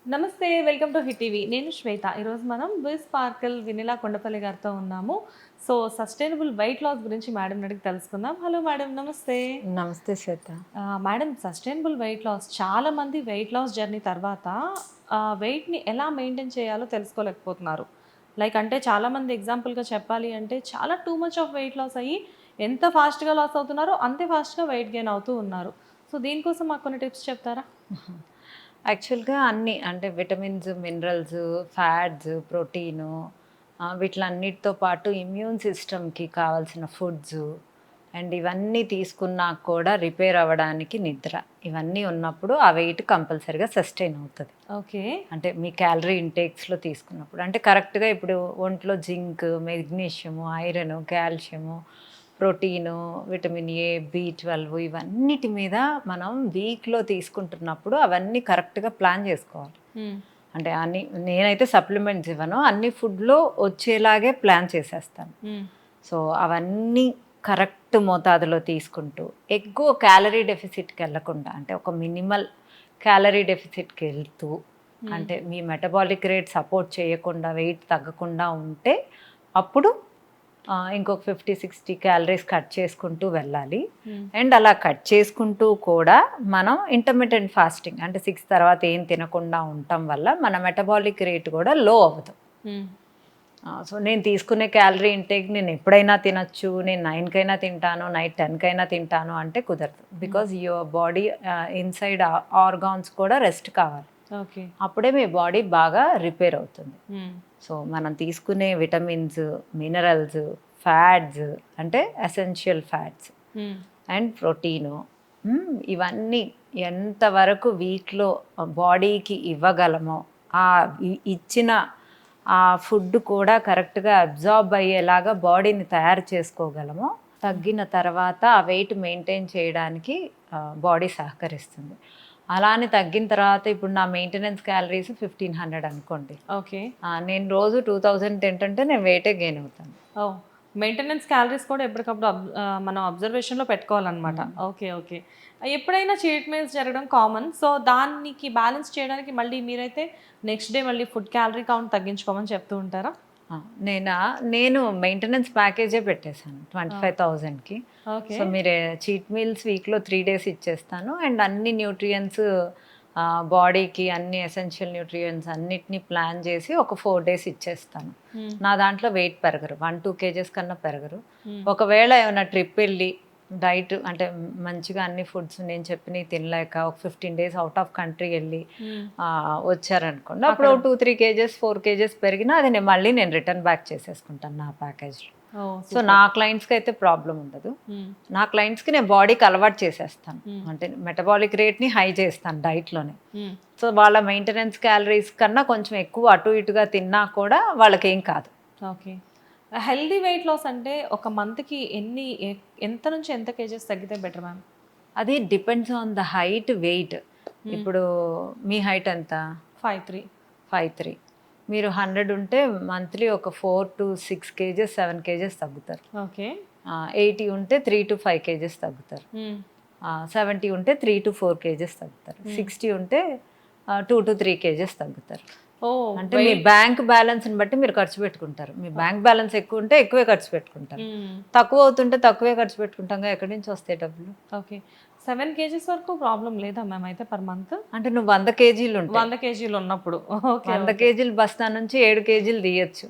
నమస్తే. Welcome to hit TV. నేను శ్వేత. ఈరోజు మనం బిస్ స్పార్కిల్ వెనిలా కొండపల్లి గారితో ఉన్నాము. సో, సస్టైనబుల్ వెయిట్ లాస్ గురించి మేడంని అడిగి తెలుసుకుందాం. హలో మేడం, నమస్తే. నమస్తే శ్వేత. మేడం, సస్టైనబుల్ వెయిట్ లాస్ చాలామంది వెయిట్ లాస్ జర్నీ తర్వాత వెయిట్‌ని ఎలా మెయింటైన్ చేయాలో తెలుసుకోలేకపోతున్నారు. లైక్ అంటే చాలామంది ఎగ్జాంపుల్‌గా చెప్పాలి అంటే చాలా too much of weight loss అయ్యి ఎంత ఫాస్ట్‌గా లాస్ అవుతున్నారో అంతే ఫాస్ట్‌గా వెయిట్ గెయిన్ అవుతూ ఉన్నారు. సో, దీనికోసం మాకు కొన్ని టిప్స్ చెప్తారా? యాక్చువల్‌గా అన్నీ అంటే విటమిన్స్, మినరల్స్, ఫ్యాట్స్, ప్రోటీను వీటిలన్నిటితో పాటు ఇమ్యూన్ సిస్టమ్‌కి కావాల్సిన ఫుడ్స్ అండ్ ఇవన్నీ తీసుకున్నా కూడా రిపేర్ అవ్వడానికి నిద్ర. ఇవన్నీ ఉన్నప్పుడు ఆ వెయిట్ కంపల్సరీగా సస్టైన్ అవుతది. ఓకే. అంటే మీ క్యాలరీ ఇంటేక్స్‌లో తీసుకున్నప్పుడు. అంటే కరెక్ట్‌గా ఇప్పుడు ఒంట్లో zinc, magnesium, iron, calcium, protein, vitamin A, B12 ఇవన్నిటి మీద మనం వీక్‌లో తీసుకుంటున్నప్పుడు అవన్నీ కరెక్ట్‌గా ప్లాన్ చేసుకోవాలి. హ్మ్. అంటే అన్ని నేనైతే సప్లిమెంట్స్ ఇవ్వను. అన్ని ఫుడ్‌లో వచ్చేలాగే ప్లాన్ చేసేస్తాను. హ్మ్. సో, అవన్నీ కరెక్ట్ మోతాదులో తీసుకుంటూ, ఎక్కువ క్యాలరీ డెఫిసిట్‌కి వెళ్ళకుండా అంటే ఒక మినిమల్ క్యాలరీ డెఫిసిట్‌కి వెళ్తూ, అంటే మీ మెటబాలిక్ రేట్ సపోర్ట్ చేయకుండా వెయిట్ తగ్గకుండా ఉంటే అప్పుడు ఇంకొక 50, 60 క్యాలరీస్ కట్ చేసుకుంటూ వెళ్ళాలి. అండ్ అలా కట్ చేసుకుంటూ కూడా మనం ఇంటర్మిటెంట్ ఫాస్టింగ్ అంటే 6 తర్వాత ఏం తినకుండా ఉండటం వల్ల మన మెటబాలిక్ రేట్ కూడా లో అవ్వదు. సో నేను తీసుకునే క్యాలరీ ఇంటేక్ నేను ఎప్పుడైనా తినచ్చు, నేను 9కైనా తింటాను, నైట్ 10కైనా తింటాను అంటే కుదరదు. Because your body inside organs కూడా రెస్ట్ కావాలి. ఓకే. అప్పుడే మీ బాడీ బాగా రిపేర్ అవుతుంది. సో మనం తీసుకునే విటమిన్స్, మినరల్స్, ఫ్యాట్స్ అంటే ఎసెన్షియల్ ఫ్యాట్స్ అండ్ ప్రోటీను ఇవన్నీ ఎంతవరకు వీక్లో బాడీకి ఇవ్వగలమో ఆ ఇచ్చిన ఆ ఫుడ్ కూడా కరెక్ట్గా అబ్జార్బ్ అయ్యేలాగా బాడీని తయారు చేసుకోగలమో తగ్గిన తర్వాత ఆ వెయిట్ మెయింటైన్ చేయడానికి బాడీ సహకరిస్తుంది. అలా అని తగ్గిన తర్వాత ఇప్పుడు నా మెయింటెనెన్స్ క్యాలరీస్ 1500 అనుకోండి. ఓకే. నేను రోజు 2000 తింటుంటే నేను వెయిటే గెయిన్ అవుతాను. ఓహ్! మెయింటెనెన్స్ క్యాలరీస్ కూడా ఎప్పటికప్పుడు మనం అబ్జర్వేషన్‌లో పెట్టుకోవాలనమాట. ఓకే. ఓకే. ఎప్పుడైనా చీట్ మీల్స్ జరగడం కామన్. సో, దానికి బ్యాలెన్స్ చేయడానికి మళ్ళీ మీరైతే నెక్స్ట్ డే మళ్ళీ ఫుడ్ క్యాలరీ కౌంట్ తగ్గించుకోమని చెప్తూ ఉంటారా? ఆ! నేను మెయింటెనెన్స్ ప్యాకేజే పెట్టేశాను ఆ! 25,000కి. ఓకే. సో, మీరు చీట్ మీల్స్ వీక్‌లో 3 డేస్ ఇచ్చేస్తాను. అండ్ అన్ని న్యూట్రియంట్స్ బాడీకి అన్ని ఎసెన్షియల్ న్యూట్రియంట్స్ అన్నిటిని ప్లాన్ చేసి ఒక 4 డేస్ ఇచ్చేస్తాను. హ్మ్. నా దాంట్లో వెయిట్ పెరగరు. 1, 2 కేజెస్ కన్నా పెరగరు. హ్మ్. ఒకవేళ ఏమైనా ట్రిప్ వెళ్ళి డైట్ అంటే మంచిగా అన్ని ఫుడ్స్ నేను చెప్పినవి తినలేక ఒక 15 డేస్ అవుట్ ఆఫ్ కంట్రీ వెళ్ళి హ్మ్. వచ్చారనుకోండి. అప్పుడు 2, 3 కేజెస్ 4 కేజెస్ పెరిగినా అది నేను రిటర్న్ బ్యాక్ చేసేసుకుంటాను నా ప్యాకేజ్లో. ఓహ్! So super. నా క్లయింట్స్కి అయితే ప్రాబ్లం ఉండదు. హ్మ్. నా క్లయింట్స్కి నేను బాడీకి అలవాటు చేసేస్తాను. హ్మ్. అంటే మెటబాలిక్ రేట్ని హై చేస్తాను డైట్లోనే. హ్మ్. సో వాళ్ళ మెయింటెనెన్స్ క్యాలరీస్ కన్నా కొంచెం ఎక్కువ అటు ఇటుగా తిన్నా కూడా వాళ్ళకేం కాదు. ఓకే. హెల్తీ వెయిట్ లాస్ అంటే ఒక మంత్‌కి ఎంత నుంచి ఎంత కేజెస్ తగ్గితే బెటర్ మ్యామ్? అది depends on the height, weight. ఇప్పుడు మీ హైట్ ఎంత? 5'3". 5'3". మీరు 100 ఉంటే మంత్లీ ఒక 4-6 కేజెస్ 7 కేజెస్ తగ్గుతారు. ఓకే. 80 ఉంటే 3-5 కేజెస్ తగ్గుతారు. 70 ఉంటే 3-4 కేజెస్ తగ్గుతారు. 60 ఉంటే 2-3 కేజెస్ తగ్గుతారు. ఓహ్! అంటే మీ బ్యాంక్ బ్యాలెన్స్ని బట్టి మీరు ఖర్చు పెట్టుకుంటారు. మీ బ్యాంక్ బ్యాలెన్స్ ఎక్కువ ఉంటే ఎక్కువే ఖర్చు పెట్టుకుంటారు. తక్కువ అవుతుంటే తక్కువే ఖర్చు పెట్టుకుంటాం. ఎక్కడి నుంచి వస్తాయి డబ్బులు? ఓకే. 7 కేజీస్ వరకు ప్రాబ్లమ్ లేదా మ్యామ్ అయితే పర్ మంత్? అంటే నువ్వు 100 కేజీలు ఉంటాయి. 100 కేజీలు ఉన్నప్పుడు. ఓకే. 100 కేజీల బస్తా నుంచి 7 కేజీలు తీయచ్చు.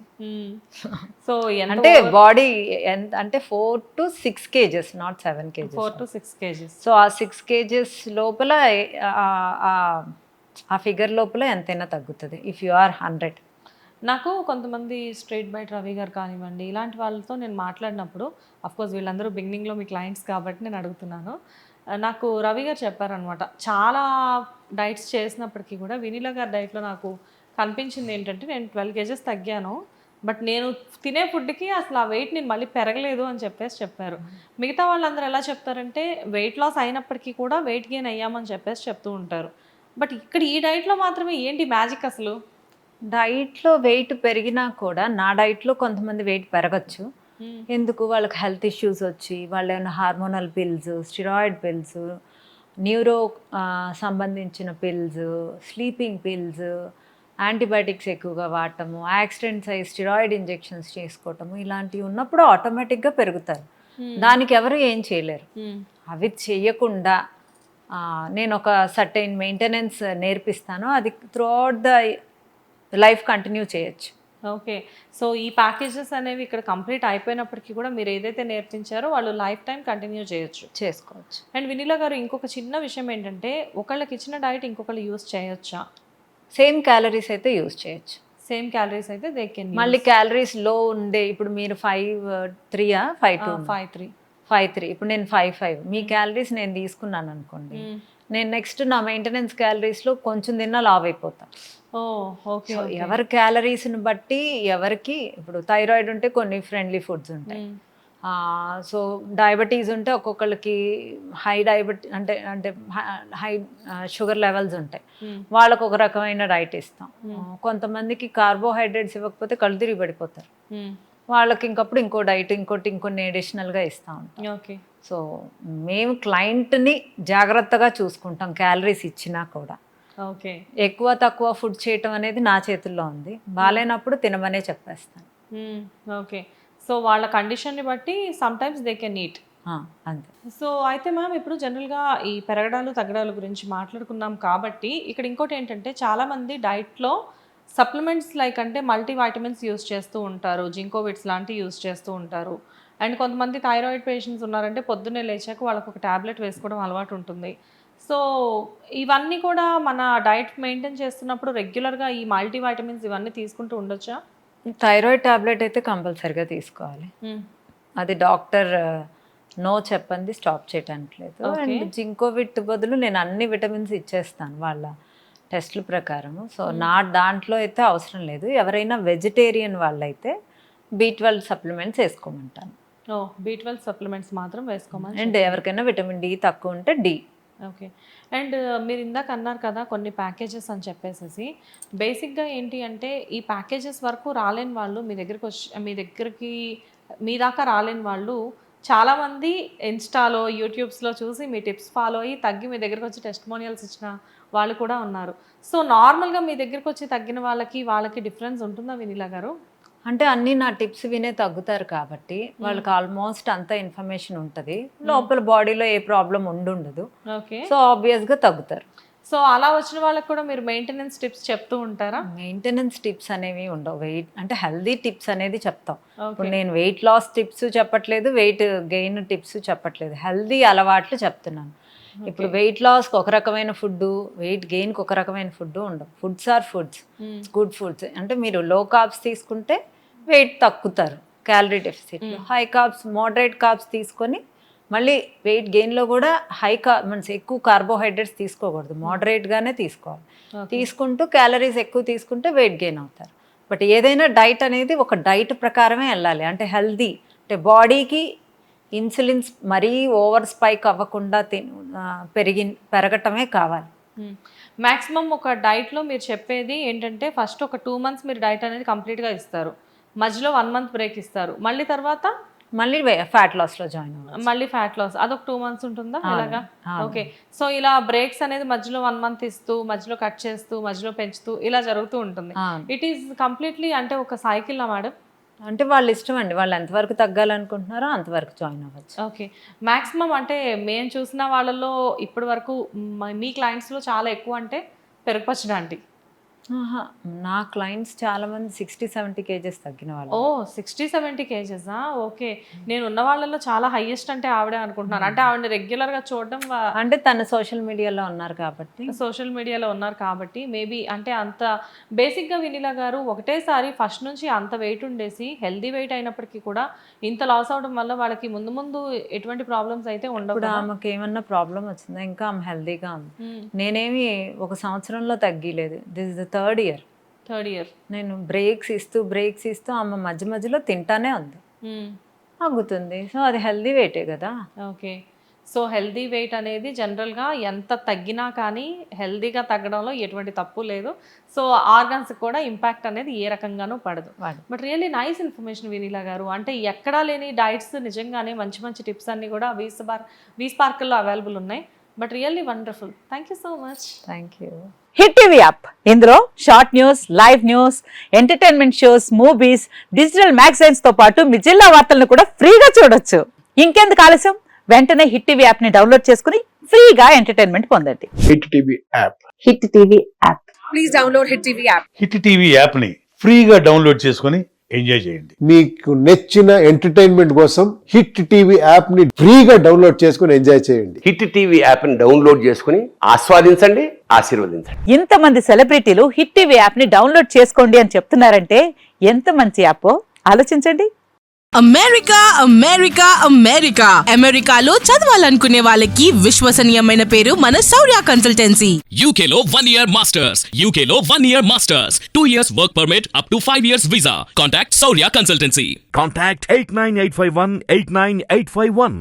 సో, ఎంత అంటే బాడీ ఎంత అంటే 4-6 kgs, not 7 kgs. 4-6 kgs. So ఆ 6 కేజెస్ లోపల ఆ ఫిగర్ లోపల ఎంతైనా తగ్గుతుంది ఇఫ్ యు ఆర్ 100. నాకు కొంతమంది స్ట్రెయిట్ బైట్ రవి గారు కానివ్వండి, ఇలాంటి వాళ్ళతో నేను మాట్లాడినప్పుడు అఫ్‌కోర్స్ వీళ్ళందరూ బిగినింగ్‌లో మీ క్లయింట్స్ కాబట్టి నేను అడుగుతున్నాను. నాకు రవి గారు చెప్పారనమాట. చాలా డైట్స్ చేసినప్పటికీ కూడా వెనిలా గారి డైట్‌లో నాకు కనిపించింది ఏంటంటే నేను 12 కేజెస్ తగ్గాను. బట్ నేను తినే ఫుడ్‌కి అసలు ఆ వెయిట్ నేను మళ్ళీ పెరగలేదు అని చెప్పేసి చెప్పారు. మిగతా వాళ్ళందరూ ఎలా చెప్తారంటే వెయిట్ లాస్ అయినప్పటికీ కూడా వెయిట్ గెయిన్ అయ్యామని చెప్పేసి చెప్తూ ఉంటారు. బట్ ఇక్కడ ఈ డైట్‌లో మాత్రమే ఏంటి మ్యాజిక్ అసలు? డైట్‌లో వెయిట్ పెరిగినా కూడా నా డైట్‌లో కొంతమంది వెయిట్ పెరగచ్చు. ఎందుకు? వాళ్ళకి హెల్త్ ఇష్యూస్ వచ్చి, వాళ్ళేమైనా hormonal pills, steroid pills neuro సంబంధించిన పిల్స్, స్లీపింగ్ పిల్స్, యాంటీబయాటిక్స్ ఎక్కువగా వాడటము, యాక్సిడెంట్స్ అయ్యి స్టిరాయిడ్ ఇంజెక్షన్స్ చేసుకోవటము, ఇలాంటివి ఉన్నప్పుడు ఆటోమేటిక్గా పెరుగుతారు. దానికి ఎవరు ఏం చేయలేరు. అవి చేయకుండా నేను ఒక సర్టైన్ మెయింటెనెన్స్ నేర్పిస్తాను, అది త్రూఅవుట్ ద లైఫ్ కంటిన్యూ చేయొచ్చు. ఓకే. సో ఈ ప్యాకేజెస్ అనేవి ఇక్కడ కంప్లీట్ అయిపోయినప్పటికీ కూడా మీరు ఏదైతే నేర్పించారో వాళ్ళు లైఫ్ టైం కంటిన్యూ చేసుకోవచ్చు. అండ్ వినీలా గారు, ఇంకొక చిన్న విషయం ఏంటంటే, ఒకళ్ళకి ఇచ్చిన డైట్ ఇంకొకళ్ళు యూస్ చేయొచ్చా? సేమ్ క్యాలరీస్ అయితే యూజ్ చేయొచ్చు. సేమ్ క్యాలరీస్ అయితే దే కెన్ మళ్ళీ క్యాలరీస్ లో ఉండే, ఇప్పుడు మీరు 5.3 5.2 5.3, ఇప్పుడు నేను 5.5, మీ క్యాలరీస్ నేను తీసుకున్నాను అనుకోండి, నేను నెక్స్ట్ నా మెయింటెనెన్స్ క్యాలరీస్లో కొంచెం తిన్నా లావ్ అయిపోతాను. ఓకే. ఎవరి క్యాలరీస్ని బట్టి ఎవరికి, ఇప్పుడు థైరాయిడ్ ఉంటే కొన్ని ఫ్రెండ్లీ ఫుడ్స్ ఉంటాయి, సో డయాబెటీస్ ఉంటే ఒక్కొక్కరికి హై అంటే అంటే హై షుగర్ లెవెల్స్ ఉంటాయి, వాళ్ళకు ఒక రకమైన డైట్ ఇస్తాం. కొంతమందికి కార్బోహైడ్రేట్స్ ఇవ్వకపోతే కళ్ళు తిరిగి పడిపోతారు, వాళ్ళకి ఇంకప్పుడు ఇంకో డైట్ ఇంకొన్ని అడిషనల్గా ఇస్తూ ఉంటాం. ఓకే. సో మేము క్లయింట్ని జాగ్రత్తగా చూసుకుంటాం క్యాలరీస్ ఇచ్చినా కూడా. ఓకే. ఎక్కువ తక్కువ ఫుడ్ చేయటం అనేది నా చేతుల్లో ఉంది, బాగాలేనప్పుడు తినమనే చెప్పేస్తాను. ఓకే. సో వాళ్ళ కండిషన్ని బట్టి సమ్టైమ్స్ దే కెన్ ఈట్. అంతే. సో అయితే మ్యామ్, ఇప్పుడు జనరల్గా ఈ పెరగడాలు తగ్గడాల గురించి మాట్లాడుకున్నాం కాబట్టి ఇక్కడ ఇంకోటి ఏంటంటే, చాలామంది డైట్లో సప్లిమెంట్స్ లైక్ అంటే మల్టీవైటమిన్స్ యూస్ చేస్తూ ఉంటారు, జింకోవిట్స్ లాంటివి యూస్ చేస్తూ ఉంటారు. అండ్ కొంతమంది థైరాయిడ్ పేషెంట్స్ ఉన్నారంటే పొద్దున్నే లేచాక వాళ్ళకు ఒక ట్యాబ్లెట్ వేసుకోవడం అలవాటు ఉంటుంది. సో ఇవన్నీ కూడా మన డైట్ మెయింటైన్ చేస్తున్నప్పుడు రెగ్యులర్గా ఈ మల్టీవైటమిన్స్ ఇవన్నీ తీసుకుంటూ ఉండొచ్చా? థైరాయిడ్ టాబ్లెట్ అయితే కంపల్సరిగా తీసుకోవాలి, అది డాక్టర్ నో చెప్పండి స్టాప్ చేయడానికి లేదు. అండ్ జింకోవిట్ బదులు నేను అన్ని విటమిన్స్ ఇచ్చేస్తాను వాళ్ళ టెస్ట్ల ప్రకారము. సో నా దాంట్లో అయితే అవసరం లేదు. ఎవరైనా వెజిటేరియన్ వాళ్ళైతే B12 సప్లిమెంట్స్ వేసుకోమంటాను. B12 సప్లిమెంట్స్ మాత్రం వేసుకోమని. అండ్ ఎవరికైనా విటమిన్ D తక్కువ ఉంటే D. ఓకే. అండ్ మీరు ఇందాక అన్నారు కదా కొన్ని ప్యాకేజెస్ అని చెప్పేసి, బేసిక్గా ఏంటి అంటే ఈ ప్యాకేజెస్ వరకు రాలేని వాళ్ళు మీ దాకా రాలేని వాళ్ళు చాలామంది ఇన్స్టాలో యూట్యూబ్స్లో చూసి మీ టిప్స్ ఫాలో అయ్యి తగ్గి మీ దగ్గరకు వచ్చి టెస్టిమోనియల్స్ ఇచ్చిన వాళ్ళు కూడా ఉన్నారు. సో నార్మల్గా మీ దగ్గరకు వచ్చి తగ్గిన వాళ్ళకి డిఫరెన్స్ ఉంటుందా వినీలా గారు? అంటే అన్నీ నా టిప్స్ వినే తగ్గుతారు కాబట్టి వాళ్ళకి ఆల్మోస్ట్ అంత ఇన్ఫర్మేషన్ ఉంటుంది, లోపల బాడీలో ఏ ప్రాబ్లం ఉండదు. ఓకే. సో ఆబ్వియస్గా తగ్గుతారు. సో అలా వచ్చిన వాళ్ళకి కూడా మీరు మెయింటెనెన్స్ టిప్స్ చెప్తూ ఉంటారా? మెయింటెనెన్స్ టిప్స్ అనేవి ఉండవు, వెయిట్ అంటే హెల్దీ టిప్స్ అనేది చెప్తాం. ఇప్పుడు నేను వెయిట్ లాస్ టిప్స్ చెప్పట్లేదు, వెయిట్ గెయిన్ టిప్స్ చెప్పట్లేదు, హెల్దీ అలవాట్లు చెప్తున్నాను. ఇప్పుడు వెయిట్ లాస్కి ఒక రకమైన ఫుడ్, వెయిట్ గెయిన్కి ఒక రకమైన ఫుడ్ ఉండవు. Foods or foods, good foods. అంటే మీరు లో కార్బ్స్ తీసుకుంటే వెయిట్ తగ్గుతారు క్యాలరీ డెఫిసిట్లో, హై కార్బ్స్ మోడరేట్ కార్బ్స్ తీసుకొని మళ్ళీ వెయిట్ గెయిన్లో కూడా మీన్స్ ఎక్కువ కార్బోహైడ్రేట్స్ తీసుకోకూడదు, మోడరేట్గానే తీసుకోవాలి. తీసుకుంటూ క్యాలరీస్ ఎక్కువ తీసుకుంటే వెయిట్ గెయిన్ అవుతారు. బట్ ఏదైనా డైట్ అనేది ఒక డైట్ ప్రకారమే వెళ్ళాలి. అంటే హెల్దీ, అంటే బాడీకి ఇన్సులిన్స్ మరీ ఓవర్ స్పైక్ అవ్వకుండా పెరగటమే కావాలి. మ్యాక్సిమం ఒక డైట్లో మీరు చెప్పేది ఏంటంటే, ఫస్ట్ ఒక 2 months మీరు డైట్ అనేది కంప్లీట్గా ఇస్తారు, మధ్యలో 1 month బ్రేక్ ఇస్తారు, మళ్ళీ తర్వాత మళ్ళీ ఫ్యాట్ లాస్లో జాయిన్ అవ్వాలి, మళ్ళీ ఫ్యాట్ లాస్, అదొక 2 months ఉంటుందా ఇలాగా? ఓకే. సో ఇలా బ్రేక్స్ అనేది మధ్యలో 1 month ఇస్తూ, మధ్యలో కట్ చేస్తూ, మధ్యలో పెంచుతూ ఇలా జరుగుతూ ఉంటుంది. ఇట్ ఈస్ కంప్లీట్లీ అంటే ఒక సైకిల్లా మేడం? అంటే వాళ్ళ ఇష్టం అండి, వాళ్ళు ఎంతవరకు తగ్గాలనుకుంటున్నారో అంతవరకు జాయిన్ అవ్వచ్చు. ఓకే. మ్యాక్సిమం అంటే మేము చూసిన వాళ్ళలో ఇప్పటి వరకు మీ క్లయింట్స్లో చాలా ఎక్కువ అంటే పెరుగుపచ్చడానికి? నా క్లయింట్స్ చాలామంది 60-70 kgs తగ్గిన వాళ్ళు. 60-70 kgs? ఓకే. నేను ఉన్న వాళ్ళలో చాలా హైయెస్ట్ అంటే ఆవిడే అనుకుంటున్నాను. అంటే ఆవిడని రెగ్యులర్గా చూడడం, అంటే తన సోషల్ మీడియాలో ఉన్నారు కాబట్టి మేబీ అంటే అంత బేసిక్గా వినీలా గారు ఒకటేసారి ఫస్ట్ నుంచి అంత వెయిట్ ఉండేసి హెల్దీ వెయిట్ అయినప్పటికీ కూడా ఇంత లాస్ అవడం వల్ల వాళ్ళకి ముందు ఎటువంటి ప్రాబ్లమ్స్ అయితే ఉండవు. ఇప్పుడు ఆమెకి ఏమన్నా ప్రాబ్లం వచ్చిందా? ఇంకా ఆమె హెల్దీగా ఉంది. నేనేమి 1 సంవత్సరంలో తగ్గిలేదు, this is the third year. నేను బ్రేక్స్ ఇస్తూ ఆమె మధ్యలో తింటానే ఉంది, అగ్గుతుంది. సో అది హెల్దీ వెయిటే కదా. ఓకే. సో హెల్దీ వెయిట్ అనేది జనరల్గా ఎంత తగ్గినా కానీ హెల్దీగా తగ్గడంలో ఎటువంటి తప్పు లేదు. సో ఆర్గన్స్ కూడా ఇంపాక్ట్ అనేది ఏ రకంగానూ పడదు. But really nice information Vinila గారు. అంటే ఎక్కడా లేని డైట్స్ నిజంగానే మంచి టిప్స్ అన్నీ కూడా వీ స్పార్క్లో అవైలబుల్ ఉన్నాయి. But really wonderful. Thank you so much. Thank you. Hit TV app, ఇందులో short news, live news, entertainment shows, movies, digital magazines తో పాటు మీ జిల్లా వార్తలను కూడా ఫ్రీగా చూడొచ్చు. ఇంకెందుకు ఆలస్యం, వెంటనే హిట్ టీవీ యాప్ ని డౌన్లోడ్ చేసుకుని ఫ్రీగా ఎంటర్టైన్మెంట్ పొందండి. Hit TV app. Hit TV app. Please download Hit TV app. Hit TV యాప్ని ఫ్రీగా డౌన్లోడ్ చేసుకొని ఎంజాయ్ చేయండి. మీకు నచ్చిన ఎంటర్టైన్మెంట్ కోసం హిట్ టీవీ యాప్ ని ఫ్రీగా డౌన్లోడ్ చేసుకుని ఎంజాయ్ చేయండి. హిట్ టీవీ యాప్ని డౌన్లోడ్ చేసుకుని ఆస్వాదించండి, ఆశీర్వదించండి. ఇంతమంది సెలబ్రిటీలు హిట్ టీవీ యాప్ ని డౌన్లోడ్ చేసుకోండి అని చెప్తున్నారంటే ఎంత మంచి యాప్ ఆలోచించండి. అమెరికా అమెరికా అమెరికా అమెరికాలో చదవాలనుకునే వాళ్ళకి విశ్వసనీయమైన పేరు మన శౌర్య consultancy. UK Law 1 Year Masters. UK Law 1 Year Masters. 2 years work permit up to 5 years visa. Contact Saurya Consultancy. Contact 89851 89851.